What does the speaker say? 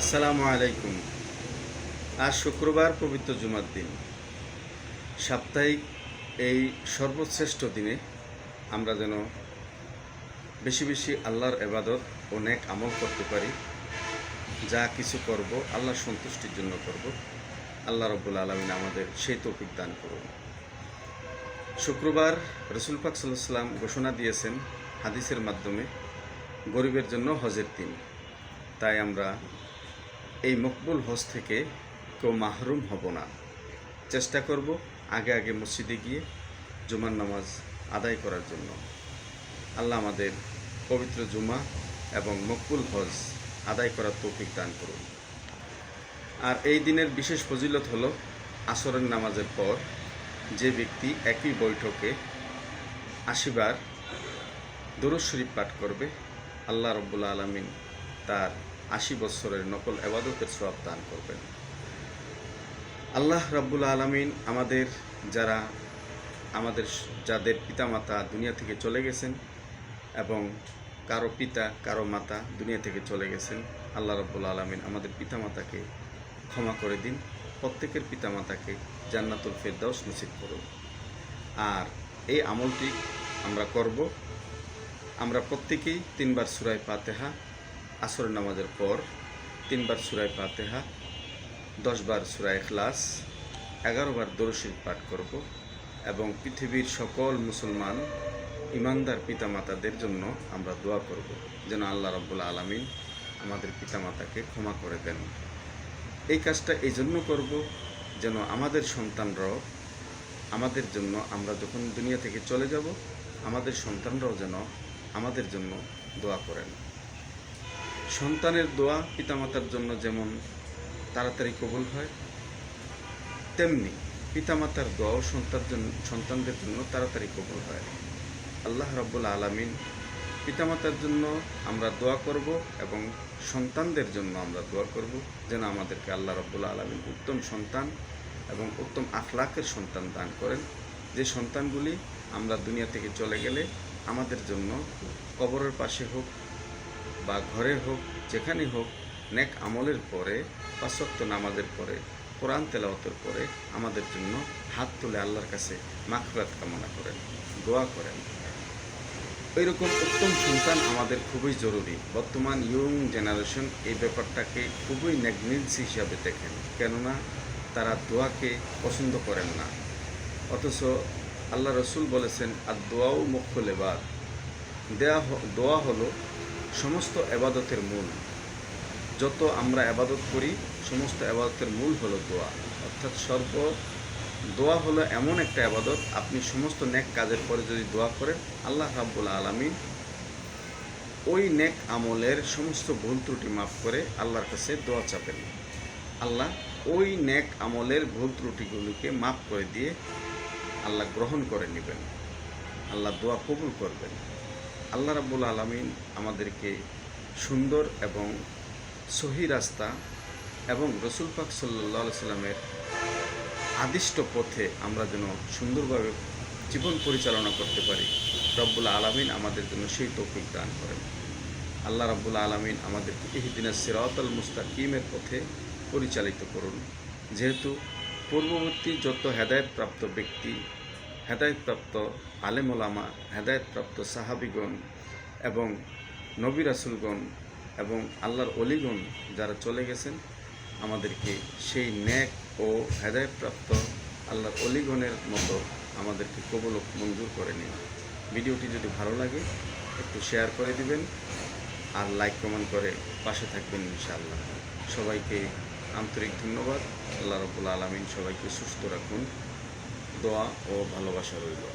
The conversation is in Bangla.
আসসালামু আলাইকুম। আজ শুক্রবার, পবিত্র জুমার দিন। সাপ্তাহিক এই সর্বশ্রেষ্ঠ দিনে আমরা যেন বেশি বেশি আল্লাহর ইবাদত ও নেক আমল করতে পারি। যা কিছু করব আল্লাহর সন্তুষ্টির জন্য করব। আল্লাহ রাব্বুল আলামিন আমাদের সেই তৌফিক দান করুন। শুক্রবার রাসূল পাক সাল্লাল্লাহু আলাইহি ওয়াসাল্লাম ঘোষণা দিয়েছেন হাদিসের মাধ্যমে, গরিবের জন্য হজের দিন। তাই আমরা এই মকবুল হজ থেকে কেউ মাহরুম হব না। চেষ্টা করব আগে আগে মসজিদে গিয়ে জুমার নামাজ আদায় করার জন্য। আল্লাহ আমাদের পবিত্র জুমা এবং মকবুল হজ আদায় করার তৌফিক দান করুন। আর এই দিনের বিশেষ ফজিলত হলো, আসরের নামাজের পর যে ব্যক্তি একই বৈঠকে ৮০ বার দুরূদ শরীফ পাঠ করবে, আল্লাহ রাব্বুল আলামিন তার ৮০ বছরের নকল ইবাদতের সওয়াব দান করবেন। আল্লাহ রাব্বুল আলামিন যাদের পিতামাতা দুনিয়া থেকে চলে গেছেন এবং কারো পিতা কারো মাতা দুনিয়া থেকে চলে গেছেন, আল্লাহ রাব্বুল আলামিন আমাদের পিতামাতাকে ক্ষমা করে দিন। প্রত্যেকের পিতামাতাকে জান্নাতুল ফেরদাউস নসিব করুন। আর এই আমলটি আমরা করব। আমরা প্রত্যেকেই ৩ বার সূরা ফাতিহা, আসরের নামাজের পর ৩ বার সূরা ফাতিহা, ১০ বার সূরা ইখলাস, ১১ বার দরুদ শরীফ পাঠ করব এবং পৃথিবীর সকল মুসলমান ইমানদার পিতামাতাদের জন্য আমরা দোয়া করব যেন আল্লাহ রাব্বুল আলামিন আমাদের পিতামাতাকে ক্ষমা করে দেন। এই কাজটা এই জন্য করব যেন আমাদের সন্তানরাও আমাদের জন্য, আমরা যখন দুনিয়া থেকে চলে যাব, আমাদের সন্তানরাও যেন আমাদের জন্য দোয়া করেন। সন্তানের দোয়া পিতামাতার জন্য যেমন তাড়াতাড়ি কবুল হয়, তেমনি পিতামাতার দোয়াও সন্তানদের জন্য তাড়াতাড়ি কবুল হয়। আল্লাহ রাব্বুল আলামিন পিতামাতার জন্য আমরা দোয়া করব এবং সন্তানদের জন্য আমরা দোয়া করব যেন আমাদেরকে আল্লাহ রাব্বুল আলামিন উত্তম সন্তান এবং উত্তম আখলাকের সন্তান দান করেন, যে সন্তানগুলি আমরা দুনিয়া থেকে চলে গেলে আমাদের জন্য কবরের পাশে হোক বা ঘরে হোক, যেখানে হোক, নেক আমলের পরে, ৫ ওয়াক্ত নামাজের পরে, কোরআন তেলাওয়াতের পরে আমাদের জন্য হাত তুলে আল্লাহর কাছে মাগফিরাত কামনা করেন, দোয়া করেন। এইরকম উত্তম সন্তান আমাদের খুবই জরুরি। বর্তমান ইয়ং জেনারেশন এই ব্যাপারটাকে খুবই নেগলিজেন্স হিসাবে দেখেন, কেননা তারা দোয়াকে পছন্দ করেন না। অথচ আল্লাহ রসুল বলেছেন, আর দোয়াও মুখুল ইবাদ, দোয়া হলো সমস্ত এবাদতের মূল। যত আমরা এবাদত করি, সমস্ত এবাদতের মূল হলো দোয়া। অর্থাৎ দোয়া হলো এমন একটা এবাদত, আপনি সমস্ত নেক কাজের পরে যদি দোয়া করেন, আল্লাহ রাব্বুল আলামিন ওই নেক আমলের সমস্ত ভুল ত্রুটি মাফ করে আল্লাহর কাছে দোয়া চাপেন। আল্লাহ ওই নেক আমলের ভুল ত্রুটিগুলিকে মাফ করে দিয়ে আল্লাহ গ্রহণ করে নেবেন, আল্লাহ দোয়া কবুল করবেন। আল্লাহ রাব্বুল আলামিন আমাদেরকে সুন্দর এবং সহি রাস্তা এবং রাসূল পাক সাল্লাল্লাহু আলাইহি সাল্লামের আদিষ্ট পথে আমরা যেন সুন্দরভাবে জীবন পরিচালনা করতে পারি, রব্বুল আলামিন আমাদের জন্য সেই তৌফিক দান করেন। আল্লাহ রাব্বুল আলামিন আমাদেরকে ইহদিনাস সিরাতাল মুস্তাকিমের পথে পরিচালিত করুন। যেহেতু পূর্ববর্তী যত হেদায়েতপ্রাপ্ত ব্যক্তি, হেদায়েতপ্রাপ্ত আলেম ওলামা, হেদায়েতপ্রাপ্ত সাহাবিগণ এবং নবী রাসূলগণ এবং আল্লাহর অলিগণ যারা চলে গেছেন, আমাদেরকে সেই নেক ও হেদায়েতপ্রাপ্ত আল্লাহর অলিগণের মতো আমাদেরকে কবুল মঞ্জুর করে নিন। ভিডিওটি যদি ভালো লাগে একটু শেয়ার করে দিবেন আর লাইক কমেন্ট করে পাশে থাকবেন ইনশাআল্লাহ। সবাইকে আন্তরিক ধন্যবাদ। আল্লাহ রাব্বুল আলামিন সবাইকে সুস্থ রাখুন। দোয়া ও ভালোবাসা রইল।